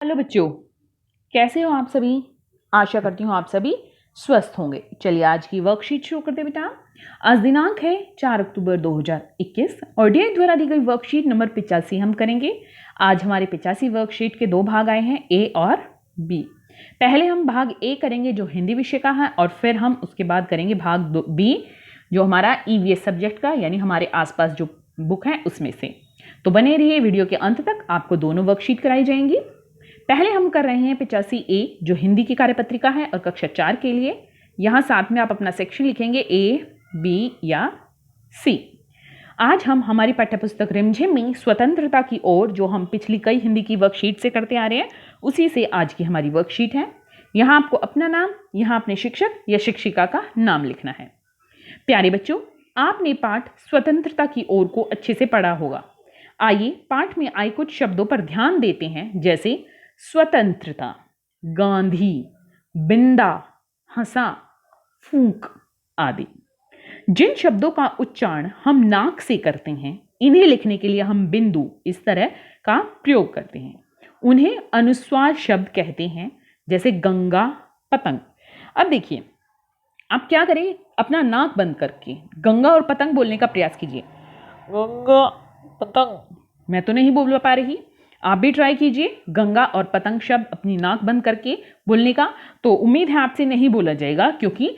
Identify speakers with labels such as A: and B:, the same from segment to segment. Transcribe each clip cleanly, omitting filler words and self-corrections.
A: Hello बच्चों, कैसे हो आप सभी। आशा करती हूँ आप सभी स्वस्थ होंगे। चलिए आज की वर्कशीट शुरू करते हैं बेटा। आज दिनांक है 4 अक्टूबर 2021 और डीआई द्वारा दी गई वर्कशीट नंबर 85 हम करेंगे। आज हमारे 85 वर्कशीट के दो भाग आए हैं, ए और बी। पहले हम भाग ए करेंगे जो हिंदी विषय का है और फिर हम उसके बाद करेंगे भाग बी जो हमारा ईवीएस सब्जेक्ट का यानी हमारे आसपास जो बुक है उसमें से। तो बने रहिए वीडियो के अंत तक, आपको दोनों वर्कशीट कराई जाएंगी। पहले हम कर रहे हैं 85A जो हिंदी की कार्यपत्रिका है और कक्षा 4 के लिए। यहाँ साथ में आप अपना सेक्शन लिखेंगे ए, बी या सी। आज हम हमारी पाठ्यपुस्तक रिमझिम में स्वतंत्रता की ओर जो हम पिछली कई हिंदी की वर्कशीट से करते आ रहे हैं उसी से आज की हमारी वर्कशीट है। यहाँ आपको अपना नाम, यहाँ अपने शिक्षक या शिक्षिका का नाम लिखना है। प्यारे बच्चों, आपने पाठ स्वतंत्रता की ओर को अच्छे से पढ़ा होगा। आइए पाठ में आए कुछ शब्दों पर ध्यान देते हैं, जैसे स्वतंत्रता, गांधी, बिंदा, हंसा, फूंक आदि। जिन शब्दों का उच्चारण हम नाक से करते हैं इन्हें लिखने के लिए हम बिंदु इस तरह का प्रयोग करते हैं। उन्हें अनुस्वार शब्द कहते हैं, जैसे गंगा, पतंग। अब देखिए, आप क्या करें, अपना नाक बंद करके गंगा और पतंग बोलने का प्रयास कीजिए। गंगा पतंग। मैं तो नहीं बोल पा रही, आप भी ट्राई कीजिए गंगा और पतंग शब्द अपनी नाक बंद करके बोलने का। तो उम्मीद है आपसे नहीं बोला जाएगा, क्योंकि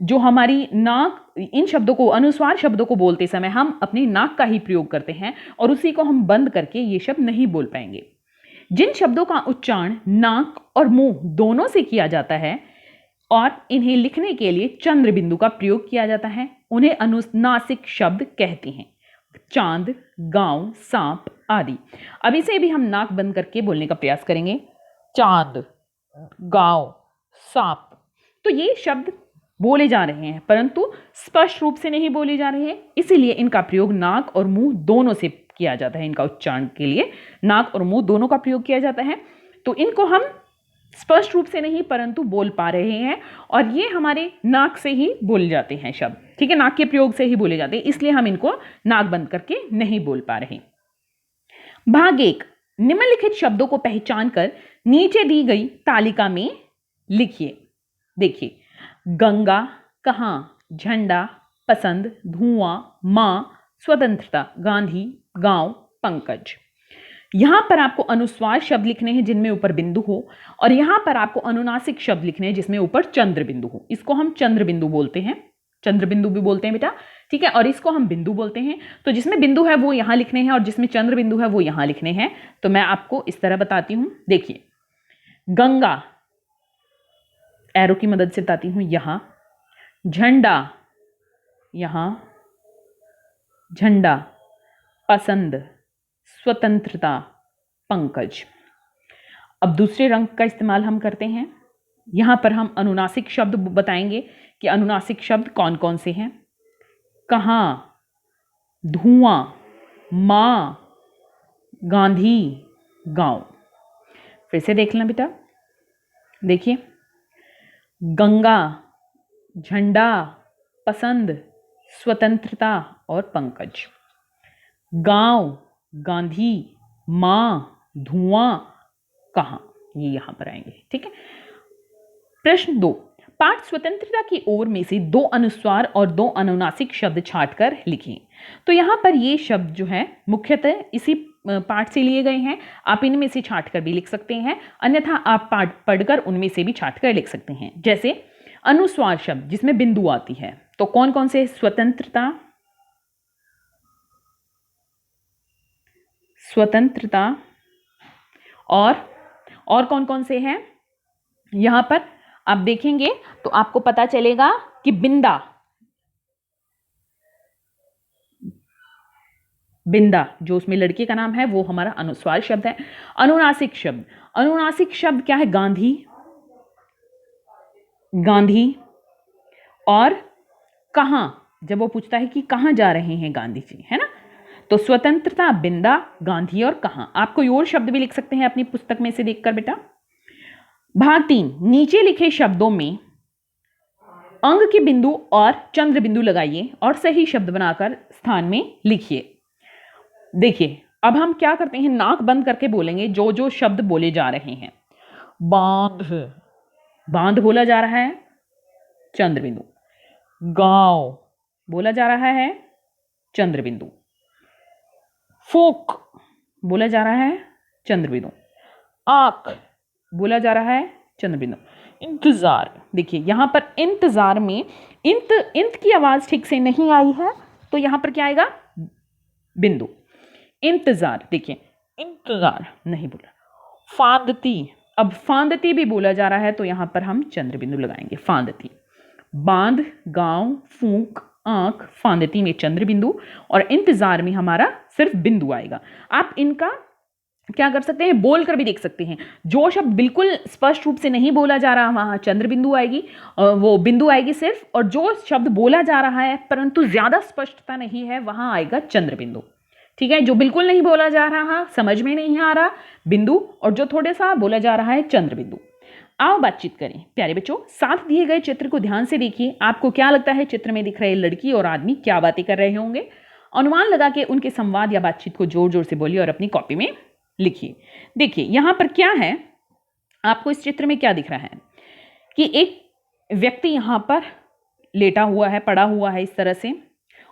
A: जो हमारी नाक, इन शब्दों को, अनुस्वार शब्दों को बोलते समय हम अपनी नाक का ही प्रयोग करते हैं और उसी को हम बंद करके ये शब्द नहीं बोल पाएंगे। जिन शब्दों का उच्चारण नाक और मुंह दोनों से किया जाता है और इन्हें लिखने के लिए चंद्र बिंदु का प्रयोग किया जाता है उन्हें अनुनासिक शब्द कहते हैं। चांद, गांव, सांप आदि। अब इसे भी हम नाक बंद करके बोलने का प्रयास करेंगे। चांद, गांव, सांप। तो ये शब्द बोले जा रहे हैं परंतु स्पष्ट रूप से नहीं बोले जा रहे हैं, इसीलिए इनका प्रयोग नाक और मुंह दोनों से किया जाता है। इनका उच्चारण के लिए नाक और मुंह दोनों का प्रयोग किया जाता है। तो इनको हम स्पष्ट रूप से नहीं परंतु बोल पा रहे हैं और ये हमारे नाक से ही बोले जाते हैं शब्द, ठीक है, नाक के प्रयोग से ही बोले जाते हैं, इसलिए हम इनको नाक बंद करके नहीं बोल पा रहे। भाग 1, निम्नलिखित शब्दों को पहचान कर नीचे दी गई तालिका में लिखिए। देखिए, गंगा, कहां, झंडा, पसंद, धुआं, मां, स्वतंत्रता, गांधी, गांव, पंकज। यहां पर आपको अनुस्वार शब्द लिखने हैं जिनमें ऊपर बिंदु हो और यहां पर आपको अनुनासिक शब्द लिखने हैं जिसमें ऊपर चंद्र बिंदु हो। इसको हम चंद्र बिंदु बोलते हैं, चंद्र बिंदु भी बोलते हैं बेटा, ठीक है, और इसको हम बिंदु बोलते हैं। तो जिसमें बिंदु है वो यहां लिखने हैं और जिसमें चंद्र बिंदु है वो यहां लिखने हैं। तो मैं आपको इस तरह बताती हूं। देखिए, गंगा एरो की मदद से बताती हूं, यहां झंडा, यहां झंडा, पसंद, स्वतंत्रता, पंकज। अब दूसरे रंग का इस्तेमाल हम करते हैं। यहां पर हम अनुनासिक शब्द बताएंगे कि अनुनासिक शब्द कौन कौन से हैं। कहां, धुआं, मां, गांधी, गांव। फिर से देख लेना बेटा। देखिए, गंगा, झंडा, पसंद, स्वतंत्रता और पंकज। गांव, गांधी, मां, धुआं, कहां, ये यहां पर आएंगे, ठीक है। प्रश्न 2, पाठ स्वतंत्रता की ओर में से 2 अनुस्वार और 2 अनुनासिक शब्द छांटकर लिखें। तो यहां पर ये शब्द जो है मुख्यतः इसी पाठ से लिए गए हैं। आप इनमें से छांटकर भी लिख सकते हैं, अन्यथा आप पाठ पढ़कर उनमें से भी छांटकर लिख सकते हैं। जैसे अनुस्वार शब्द जिसमें बिंदु आती है, तो कौन कौन से? स्वतंत्रता, स्वतंत्रता, और कौन कौन से हैं? यहां पर आप देखेंगे तो आपको पता चलेगा कि बिंदा, बिंदा जो उसमें लड़के का नाम है वो हमारा अनुस्वार शब्द है। अनुनासिक शब्द, अनुनासिक शब्द क्या है? गांधी, गांधी, और कहां, जब वो पूछता है कि कहां जा रहे हैं गांधी जी, है ना, तो स्वतंत्रता, बिंदा, गांधी और कहां। आप कोई और शब्द भी लिख सकते हैं अपनी पुस्तक में से देखकर बेटा। भाग 3, नीचे लिखे शब्दों में अंग के बिंदु और चंद्र बिंदु लगाइए और सही शब्द बनाकर स्थान में लिखिए। देखिए, अब हम क्या करते हैं, नाक बंद करके बोलेंगे जो जो शब्द बोले जा रहे हैं। बांध, बांध बोला जा रहा है, चंद्र बिंदु। गांव बोला जा रहा है, चंद्र बिंदु। फूक बोला जा रहा है, चंद्र बिंदु। आंख बोला जा रहा है, चंद्र बिंदु। इंतजार, देखिए यहां पर इंतजार में इंत की आवाज ठीक से नहीं आई है, तो यहां पर क्या आएगा, बिंदु। इंतजार, देखिए इंतजार नहीं बोला। फांदती, अब फांदती भी बोला जा रहा है, तो यहां पर हम चंद्र बिंदु लगाएंगे, फांदती। बांध, गांव, फूंक, आंख, फांदती में चंद्र बिंदु और इंतजार में हमारा सिर्फ बिंदु आएगा। आप इनका क्या कर सकते हैं, बोल कर भी देख सकते हैं। जो शब्द बिल्कुल स्पष्ट रूप से नहीं बोला जा रहा वहां चंद्र बिंदु आएगी, वो बिंदु आएगी सिर्फ, और जो शब्द बोला जा रहा है परंतु ज्यादा स्पष्टता नहीं है वहां आएगा चंद्र बिंदु। ठीक है, जो बिल्कुल नहीं बोला जा रहा, समझ में नहीं आ रहा, बिंदु, और जो थोड़े सा बोला जा रहा है, चंद्र बिंदु। आओ बातचीत करें। प्यारे बच्चों, साथ दिए गए चित्र को ध्यान से देखिए। आपको क्या लगता है चित्र में दिख रहे लड़की और आदमी क्या बातें कर रहे होंगे? अनुमान लगा के उनके संवाद या बातचीत को जोर जोर से बोलिए और अपनी कॉपी में लिखिए। देखिए यहां पर क्या है, आपको इस चित्र में क्या दिख रहा है कि एक व्यक्ति यहां पर लेटा हुआ है, पड़ा हुआ है इस तरह से,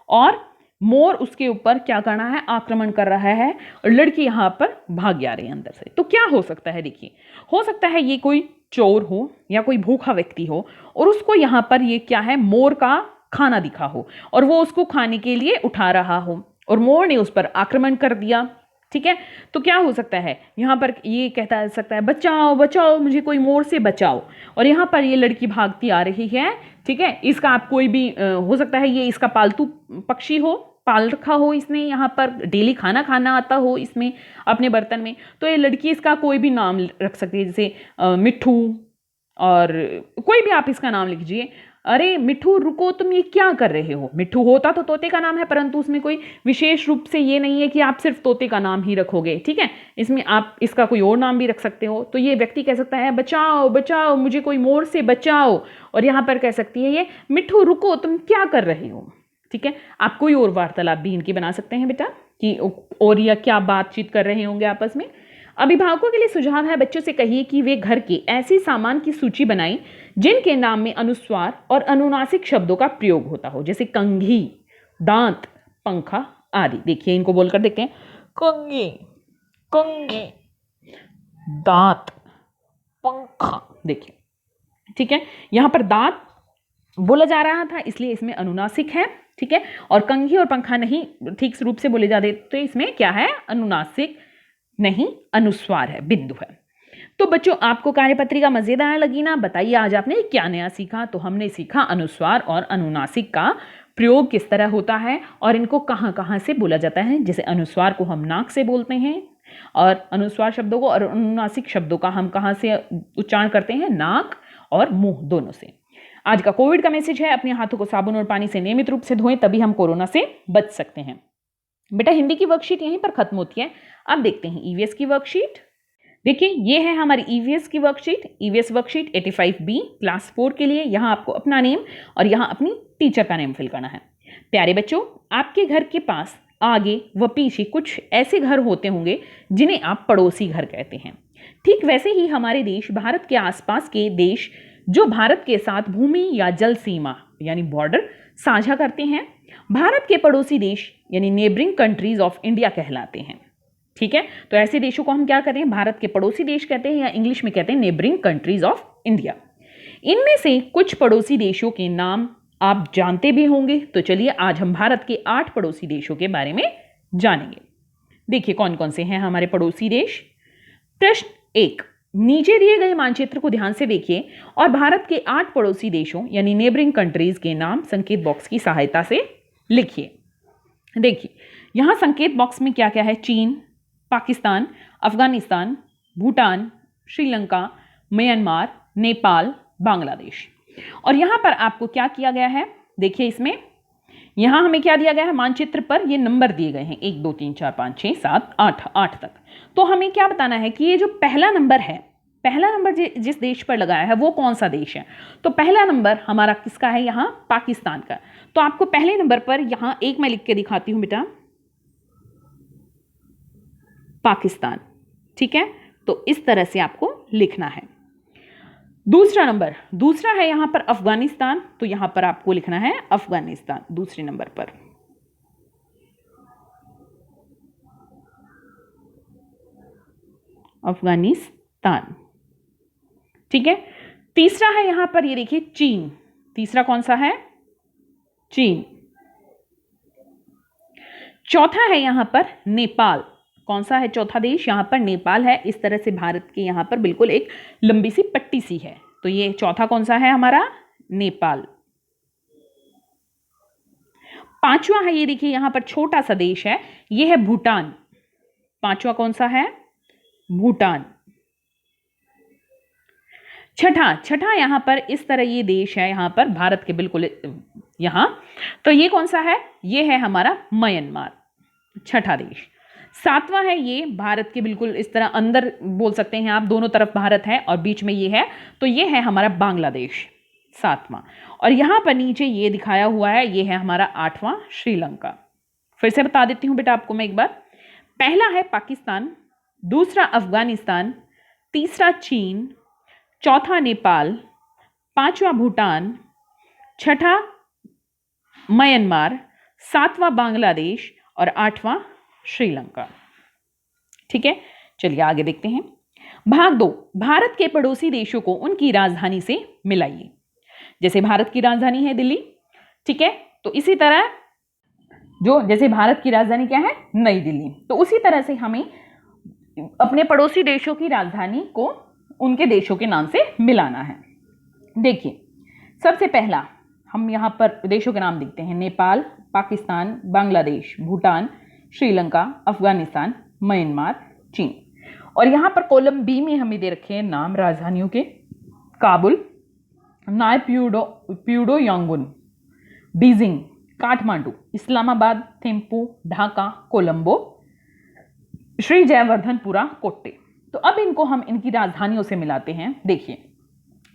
A: और मोर उसके ऊपर क्या करना है, आक्रमण कर रहा है, और लड़की यहां पर भाग जा रही है अंदर से। तो क्या हो सकता है, देखिए हो सकता है ये कोई चोर हो या कोई भूखा व्यक्ति हो, और उसको यहां पर ये क्या है, मोर का खाना दिखा हो, और वो उसको खाने के लिए उठा रहा हो, और मोर ने उस पर आक्रमण कर दिया। ठीक है, तो क्या हो सकता है, यहां पर ये कहता सकता है, बचाओ बचाओ मुझे, कोई मोर से बचाओ। और यहां पर ये लड़की भागती आ रही है। ठीक है, इसका आप कोई भी हो सकता है ये इसका पालतू पक्षी हो, पाल रखा हो इसने, यहाँ पर डेली खाना खाना आता हो इसमें अपने बर्तन में, तो ये लड़की इसका कोई भी नाम रख सकती है, जैसे मिट्ठू, और कोई भी आप इसका नाम लिखिए। अरे मिट्ठू रुको, तुम ये क्या कर रहे हो। मिट्ठू होता तो तोते का नाम है, परंतु उसमें कोई विशेष रूप से ये नहीं है कि आप सिर्फ तोते का नाम ही रखोगे। ठीक है, इसमें आप इसका कोई और नाम भी रख सकते हो। तो ये व्यक्ति कह सकता है, बचाओ बचाओ मुझे, कोई मोर से बचाओ, और यहाँ पर कह सकती है ये, मिट्ठू रुको तुम क्या कर रहे हो। ठीक है, आप कोई और वार्तालाप भी इनकी बना सकते हैं बेटा, कि और या क्या बातचीत कर रहे होंगे आपस में। अभिभावकों के लिए सुझाव है, बच्चों से कहिए कि वे घर के ऐसे सामान की सूची बनाएं जिनके नाम में अनुस्वार और अनुनासिक शब्दों का प्रयोग होता हो, जैसे कंघी, दांत, पंखा आदि। देखिए इनको बोलकर देखते हैं, कंघी, कंघी, दांत, पंखा। देखिए ठीक है, यहां पर दांत बोला जा रहा था इसलिए इसमें अनुनासिक है। ठीक है, और कंघी और पंखा नहीं ठीक रूप से बोले जाते तो इसमें क्या है, अनुनासिक नहीं, अनुस्वार है, बिंदु है। तो बच्चों आपको कार्यपत्रिका मजेदार लगी ना? बताइए आज आपने क्या नया सीखा। तो हमने सीखा अनुस्वार और अनुनासिक का प्रयोग किस तरह होता है और इनको कहाँ कहाँ से बोला जाता है। जैसे अनुस्वार को हम नाक से बोलते हैं, और अनुस्वार शब्दों को और अनुनासिक शब्दों का हम कहाँ से उच्चारण करते हैं, नाक और मुंह दोनों से। आज का कोविड का मैसेज है, अपने हाथों को साबुन और पानी से नियमित रूप से धोएं, तभी हम कोरोना से बच सकते हैं। बेटा हिंदी की वर्कशीट यहीं पर खत्म होती है। अब देखते हैं ईवीएस की वर्कशीट। देखिए ये है हमारी ईवीएस की worksheet. EVS worksheet 85B class 4 के लिए। यहाँ आपको अपना नेम और यहाँ अपनी टीचर का नेम फिल करना है। प्यारे बच्चों, आपके घर के पास आगे व पीछे कुछ ऐसे घर होते होंगे जिन्हें आप पड़ोसी घर कहते हैं। ठीक वैसे ही हमारे देश, भारत के आसपास के देश जो भारत के साथ भूमि या जल सीमा यानी बॉर्डर साझा करते हैं, भारत के पड़ोसी देश यानी नेबरिंग कंट्रीज ऑफ इंडिया कहलाते हैं। ठीक है, तो ऐसे देशों को हम क्या कहते हैं, भारत के पड़ोसी देश कहते हैं, या इंग्लिश में कहते हैं नेबरिंग कंट्रीज ऑफ इंडिया। इनमें से कुछ पड़ोसी देशों के नाम आप जानते भी होंगे, तो चलिए आज हम भारत के 8 पड़ोसी देशों के बारे में जानेंगे। देखिए कौन कौन से हैं हमारे पड़ोसी देश। प्रश्न 1, नीचे दिए गए मानचित्र को ध्यान से देखिए और भारत के 8 पड़ोसी देशों यानी नेबरिंग कंट्रीज के नाम संकेत बॉक्स की सहायता से लिखिए। देखिए यहां संकेत बॉक्स में क्या क्या है, चीन, पाकिस्तान, अफगानिस्तान, भूटान, श्रीलंका, म्यांमार, नेपाल, बांग्लादेश। और यहां पर आपको क्या किया गया है, देखिए इसमें यहां हमें क्या दिया गया है, मानचित्र पर ये नंबर दिए गए हैं 1 2 3 4 5 6 7 8 तक। तो हमें क्या बताना है कि ये जो पहला नंबर है, पहला नंबर जिस देश पर लगाया है वो कौन सा देश है। तो पहला नंबर हमारा किसका है, यहाँ पाकिस्तान का। तो आपको पहले नंबर पर यहाँ एक मैं लिख के दिखाती हूँ बेटा, पाकिस्तान। ठीक है, तो इस तरह से आपको लिखना है। दूसरा है यहां पर अफगानिस्तान, तो यहां पर आपको लिखना है अफगानिस्तान दूसरे नंबर पर। अफगानिस्तान। ठीक है, तीसरा है यहां पर, ये देखिए चीन। तीसरा कौन सा है? चीन। चौथा है यहां पर नेपाल। कौन सा है चौथा देश? यहां पर नेपाल है। इस तरह से भारत के यहां पर बिल्कुल एक लंबी सी पट्टी सी है, तो ये चौथा कौन सा है हमारा? नेपाल। पांचवा है, ये देखिए यहां पर छोटा सा देश है, ये है भूटान। पांचवा कौन सा है? भूटान। छठा यहां पर इस तरह ये देश है, यहां पर भारत के बिल्कुल यहां, तो ये कौन सा है? ये है हमारा म्यांमार, छठा देश। सातवां है ये भारत के बिल्कुल इस तरह अंदर बोल सकते हैं आप, दोनों तरफ भारत है और बीच में ये है, तो ये है हमारा बांग्लादेश, सातवां। और यहां पर नीचे ये दिखाया हुआ है, ये है हमारा आठवां, श्रीलंका। फिर से बता देती हूं बेटा आपको मैं एक बार। पहला है पाकिस्तान, दूसरा अफगानिस्तान, तीसरा चीन, चौथा नेपाल, पांचवा भूटान, छठा म्यांमार, सातवां बांग्लादेश और आठवां श्रीलंका। ठीक है, चलिए आगे देखते हैं। भाग 2, भारत के पड़ोसी देशों को उनकी राजधानी से मिलाइए। जैसे भारत की राजधानी है दिल्ली, ठीक है, तो इसी तरह जैसे भारत की राजधानी क्या है? नई दिल्ली, तो उसी तरह से हमें अपने पड़ोसी देशों की राजधानी को उनके देशों के नाम से मिलाना है। देखिए, सबसे पहला हम यहां पर देशों के नाम देखते हैं, नेपाल, पाकिस्तान, बांग्लादेश, भूटान, श्रीलंका, अफगानिस्तान, म्यांमार, चीन। और यहां पर कॉलम बी में हमें दे रखे हैं नाम राजधानियों के, काबुल, नायप्यूडो यांगून, बीजिंग, काठमांडू, इस्लामाबाद, थिम्पू, ढाका, कोलंबो, श्री जयवर्धनपुरा, कोट्टे। तो अब इनको हम इनकी राजधानियों से मिलाते हैं। देखिए,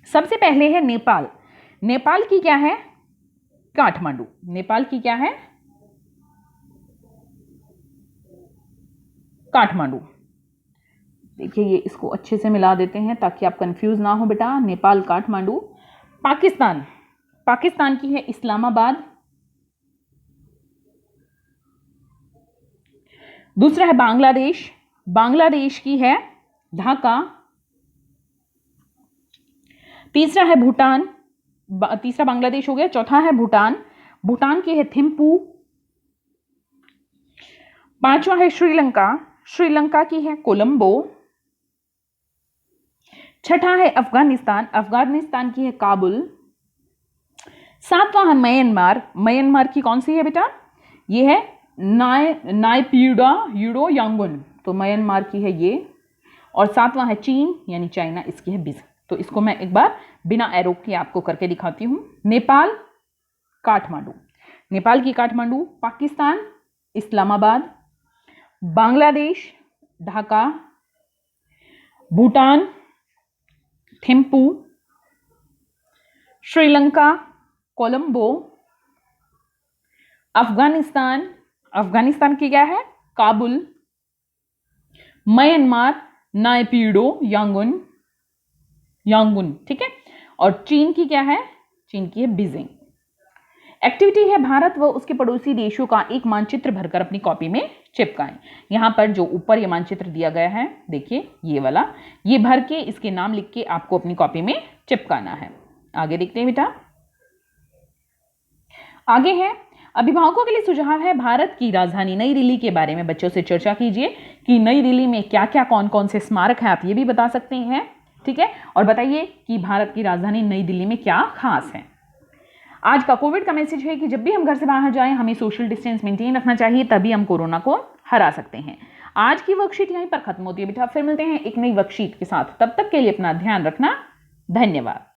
A: सबसे पहले है नेपाल। नेपाल की क्या है? काठमांडू। नेपाल की क्या है? काठमांडू। देखिए, ये इसको अच्छे से मिला देते हैं ताकि आप कंफ्यूज ना हो बेटा। नेपाल, काठमांडू। पाकिस्तान की है इस्लामाबाद। दूसरा है बांग्लादेश की है ढाका। तीसरा है भूटान, तीसरा बांग्लादेश हो गया। चौथा है भूटान की है थिम्पू। पांचवा है श्रीलंका की है कोलंबो। छठा है अफगानिस्तान की है काबुल। सातवां है म्यांमार की कौन सी है बेटा? ये है नायप्यूडो यांगून, तो म्यांमार की है ये। और सातवां है चीन यानी चाइना, इसकी है बीजिंग। तो इसको मैं एक बार बिना एरो के आपको करके दिखाती हूं। नेपाल की काठमांडू, पाकिस्तान इस्लामाबाद, बांग्लादेश ढाका, भूटान थिम्पू, श्रीलंका कोलंबो, अफगानिस्तान की क्या है? काबुल, म्यांमार नायप्यूडो यांगून, ठीक है। और चीन की क्या है? चीन की है बीजिंग। एक्टिविटी है भारत व उसके पड़ोसी देशों का एक मानचित्र भरकर अपनी कॉपी में चिपकाएं। यहां पर जो ऊपर ये मानचित्र दिया गया है, देखिए ये वाला, ये भर के इसके नाम लिख के आपको अपनी कॉपी में चिपकाना है। आगे देखते हैं बेटा। आगे है अभिभावकों के लिए सुझाव है, भारत की राजधानी नई दिल्ली के बारे में बच्चों से चर्चा कीजिए कि नई दिल्ली में क्या क्या कौन कौन से स्मारक हैं, आप ये भी बता सकते हैं, ठीक है। और बताइए कि भारत की राजधानी नई दिल्ली में क्या खास है। आज का कोविड का मैसेज है कि जब भी हम घर से बाहर जाएं हमें सोशल डिस्टेंस मेंटेन रखना चाहिए, तभी हम कोरोना को हरा सकते हैं। आज की वर्कशीट यहीं पर खत्म होती है बेटा, फिर मिलते हैं एक नई वर्कशीट के साथ। तब तक के लिए अपना ध्यान रखना। धन्यवाद।